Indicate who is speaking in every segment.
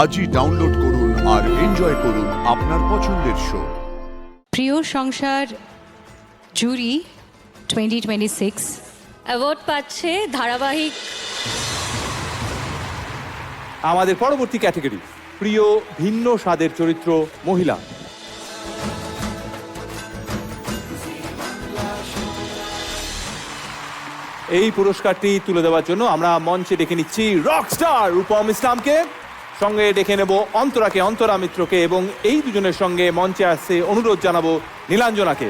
Speaker 1: আজই ডাউনলোড করুন আর এনজয় করুন আপনার পছন্দের শো।
Speaker 2: প্রিয় সংসার জুরি 2026
Speaker 3: অ্যাওয়ার্ড পাচ্ছে ধারাবাহিক।
Speaker 4: আমাদের পরবর্তী ক্যাটাগরি প্রিয় ভিন্ন স্বাদের চরিত্র মহিলা। এই পুরস্কারটি তুলে দেওয়ার জন্য আমরা মঞ্চে ডেকে নিচ্ছি রকস্টার রূপম ইসলামকে, সঙ্গে ডেকে নেব অন্তরাকে, অন্তরা মিত্রকে, এবং এই দুজনের সঙ্গে মঞ্চে আসছে অনুরোধ জানাবো নীলাঞ্জনাকে।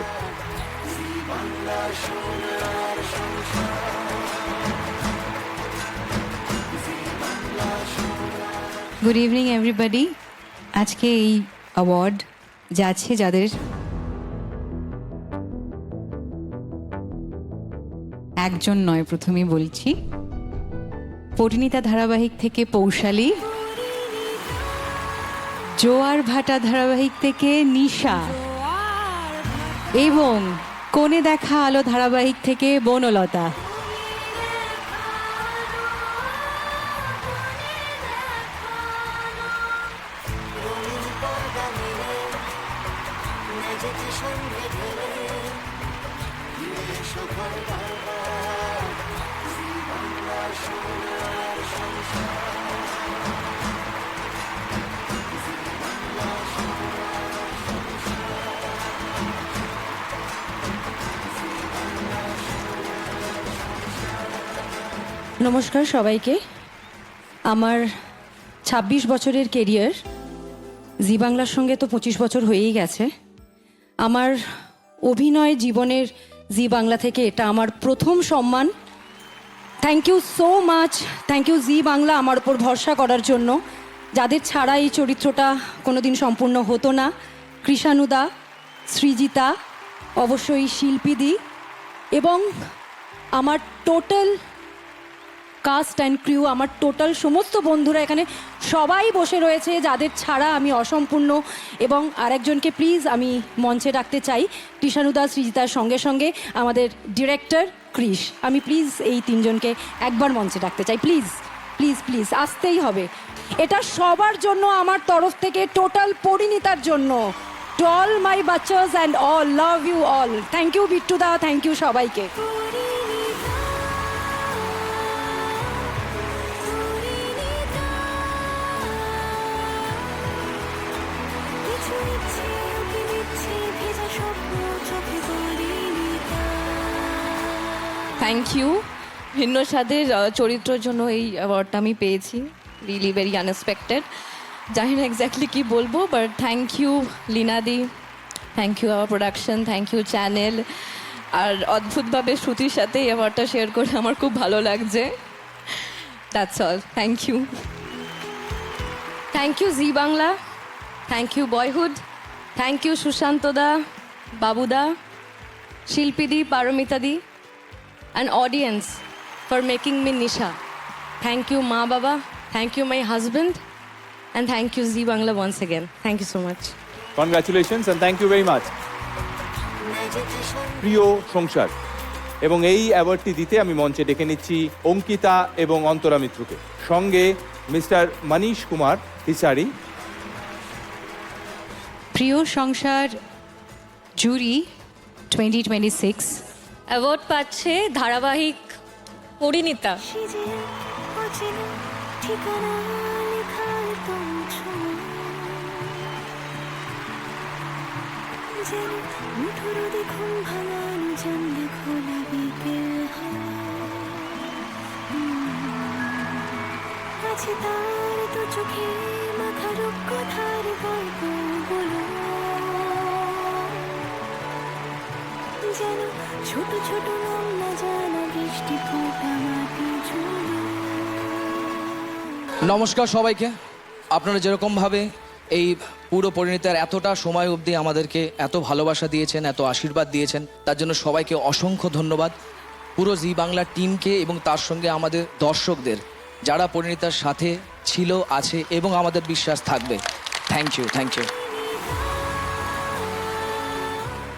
Speaker 2: Good evening everybody. আজকে এই অ্যাওয়ার্ড যাচ্ছে যাদের একজন নয়, প্রথমেই বলছি পরিণীতা ধারাবাহিক থেকে পৌশালী, জোয়ার ভাটা ধারাবাহিক থেকে নিশা, এবং কোণে দেখা আলো ধারাবাহিক থেকে বনলতা।
Speaker 5: নমস্কার সবাইকে। আমার ২৬ বছরের কেরিয়ার, জি বাংলার সঙ্গে তো ২৫ বছর হয়েই গেছে। আমার অভিনয় জীবনের জি বাংলা থেকে এটা আমার প্রথম সম্মান। Thank you so much, thank you Zee Bangla আমার ওপর ভরসা করার জন্য, যাদের ছাড়া এই চরিত্রটা কোনোদিন সম্পূর্ণ হতো না। কৃষাণুদা, সৃজিতা, অবশ্যই শিল্পীদি, এবং আমার টোটাল কাস্ট অ্যান্ড ক্রিউ, আমার টোটাল সমস্ত বন্ধুরা এখানে সবাই বসে রয়েছে, যাদের ছাড়া আমি অসম্পূর্ণ। এবং আরেকজনকে প্লিজ আমি মঞ্চে ডাকতে চাই, কৃষাণুদা, সৃজিতার সঙ্গে সঙ্গে আমাদের ডিরেক্টর কৃষ। আমি প্লিজ এই তিনজনকে একবার মঞ্চে ডাকতে চাই, প্লিজ প্লিজ প্লিজ, আসতেই হবে। এটা সবার জন্য আমার তরফ থেকে, টোটাল পরিণীতার জন্য। টু অল মাই বাচ্চাস and all, love you all. Thank you বিট্টুদা, থ্যাংক ইউ সবাইকে।
Speaker 3: Thank you. ভিন্ন স্বাদের চরিত্রের জন্য এই অ্যাওয়ার্ডটা আমি পেয়েছি, রিয়েলি ভেরি আনএক্সপেক্টেড। জানি না এক্স্যাক্টলি কী বলবো, বাট থ্যাংক ইউ লীনাদি, thank you our production, thank you channel. আর অদ্ভুতভাবে শ্রুতির সাথে এই অ্যাওয়ার্ডটা শেয়ার করে আমার খুব ভালো লাগছে। That's all, thank you.
Speaker 5: Thank you Zee Bangla, thank you boyhood, thank you সুশান্তদা, বাবুদা, শিল্পীদি, পারমিতাদি, and audience for making me Nisha. Thank you Ma Baba, thank you my husband, and thank you Zee Bangla once again. Thank you so much.
Speaker 4: Congratulations and thank you very much. প্রিয় সংসার, এবং এই অ্যাওয়ার্ডটি দিতে আমি মঞ্চে ডেকে নিচ্ছি অঙ্কিতা এবং অন্তরা মিত্রকে, সঙ্গে মিস্টার মনীশ কুমার তিসারি।
Speaker 2: প্রিয় সংসার জুরি 2026
Speaker 3: অ্যাওয়ার্ড পাচ্ছে ধারাবাহিক পরিণীতা।
Speaker 6: চোখে মাথা রূপ কথার গল্প বলো, যেন ছোট ছোট নাম না জানা বৃষ্টি ফোঁটা মাটি ঝুলো।
Speaker 7: নমস্কার সবাইকে। আপনারা যেরকমভাবে এই পুরো পরিণীতার এতটা সময় অবধি আমাদেরকে এত ভালোবাসা দিয়েছেন, এত আশীর্বাদ দিয়েছেন, তার জন্য সবাইকে অসংখ্য ধন্যবাদ। পুরো জি বাংলা টিমকে এবং তার সঙ্গে আমাদের দর্শকদের, যারা পরিণীতার সাথে ছিল, আছে এবং আমাদের বিশ্বাস থাকবে। Thank you, thank you.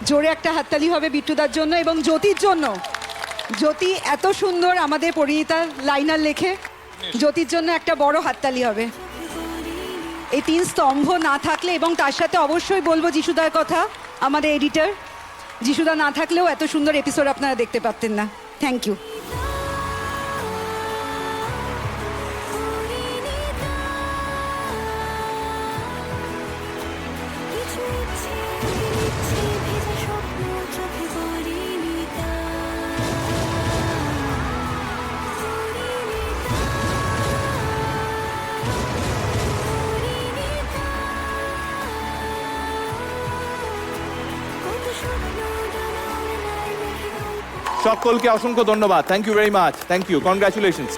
Speaker 8: জোরে একটা হাততালি হবে বিট্টুদার জন্য এবং জ্যোতির জন্য। জ্যোতি এত সুন্দর আমাদের পরিণীতার লাইনার লেখে, জ্যোতির জন্য একটা বড় হাততালি হবে। এই 3 স্তম্ভ না থাকলে, এবং তার সাথে অবশ্যই বলবো যিশুদার কথা, আমাদের এডিটর, যিশুদা না থাকলেও এত সুন্দর এপিসোড আপনারা দেখতে পারতেন না। Thank you.
Speaker 6: কিছু ইচ্ছে ইচ্ছে ভেজা স্বপ্ন চোখে পরিণীতা কত স্বপ্ন ডানার নাই মেঘে গল্প
Speaker 4: সকলকে অসংখ্য ধন্যবাদ। Thank you very much. Thank you, congratulations.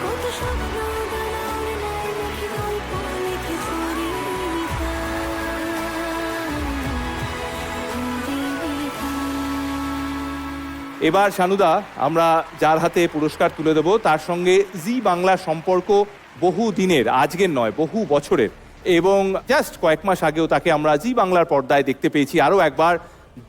Speaker 6: কত স্বপ্ন ডানার নাই মেঘে গল্প লিখে পরিণীতা
Speaker 4: এবার শানুদা, আমরা যার হাতে পুরস্কার তুলে দেব তার সঙ্গে জি বাংলার সম্পর্ক বহু দিনের, আজকের নয় বহু বছরের, এবং জাস্ট কয়েক মাস আগেও তাকে আমরা জি বাংলার পর্দায় দেখতে পেয়েছি আরও একবার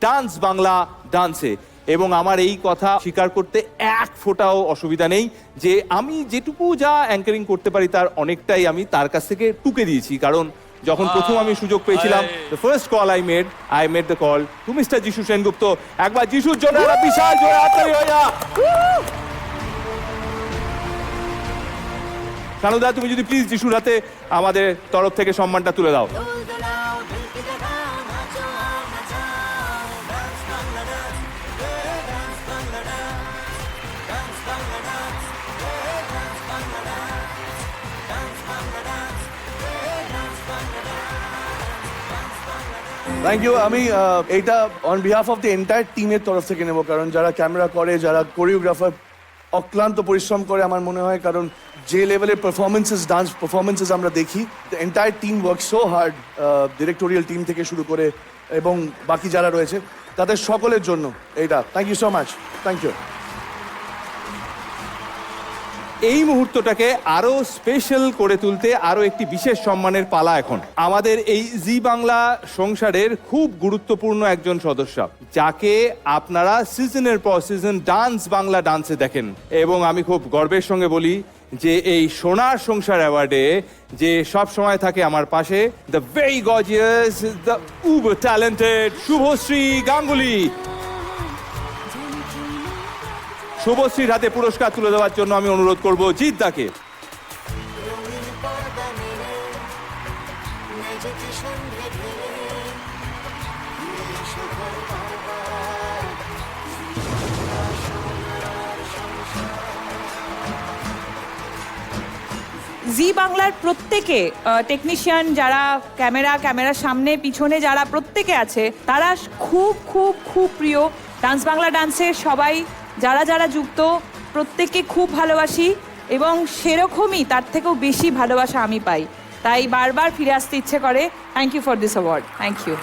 Speaker 4: ডান্স বাংলা ডান্সে। এবং আমার এই কথা স্বীকার করতে এক ফোঁটাও অসুবিধা নেই যে আমি যেটুকু যা অ্যাঙ্কারিং করতে পারি তার অনেকটাই আমি তার কাছ থেকে টুকে দিয়েছি। কারণ যখন প্রথম আমি সুযোগ পেয়েছিলাম, the first call I made the call to mister Jishu Sengupta. একবার যিশুর জন্য একটা বিশাল জোরে হাততালি হয়ে যা। শানুদা, তুমি যদি প্লিজ যিশুর হাতে আমাদের তরফ থেকে সম্মানটা তুলে দাও।
Speaker 6: দোল দোলাও ঢেলকি দেখাও নাচো আর নাচাও dance Bangla dance dance Bangla dance Bangla dance dance Bangla dance Bangla dance dance Bangla
Speaker 9: thank you. আমি এইটা on behalf of the entire টিমের তরফ থেকে নেব, কারণ যারা ক্যামেরা করে, যারা কোরিওগ্রাফার অক্লান্ত পরিশ্রম করে আমার মনে হয়, কারণ যে লেভেলের পারফরমেন্সেস, ডান্স পারফরমেন্সেস আমরা দেখি, the entire team work so hard, directorial team থেকে শুরু করে এবং বাকি যারা রয়েছে তাদের সকলের জন্য এইটা। Thank you so much. Thank you.
Speaker 4: এই মুহূর্তটাকে আরো স্পেশাল করে তুলতে আরো একটি বিশেষ সম্মানের পালা এখন। আমাদের এই জি বাংলা সংসারের খুব গুরুত্বপূর্ণ একজন সদস্য, যাকে আপনারা সিজনের পর সিজন ডান্স বাংলা ডান্সে দেখেন। এবং আমি খুব গর্বের সঙ্গে বলি যে এই সোনার সংসার অ্যাওয়ার্ডে যে সব সময় থাকে আমার পাশে, the very gorgeous, the uber talented Subhashree Ganguly. শুভশ্রীর হাতে পুরস্কার তুলে দেওয়ার জন্য আমি অনুরোধ করব জিৎদাকে।
Speaker 6: রঙিন পর্দা মেলে মেঝেতে সন্ধে ঢেলে শহর বারবার
Speaker 10: জি বাংলার প্রত্যেকে টেকনিশিয়ান যারা ক্যামেরার সামনে পিছনে যারা প্রত্যেকে আছে, তারা খুব খুব খুব প্রিয়। ডান্স বাংলা ডান্সের সবাই যারা যারা যুক্ত প্রত্যেককে খুব ভালোবাসি, এবং সেরকমই তার থেকেও বেশি ভালোবাসা আমি পাই, তাই বারবার ফিরে আসতে ইচ্ছে করে। Thank you for this award. Thank you.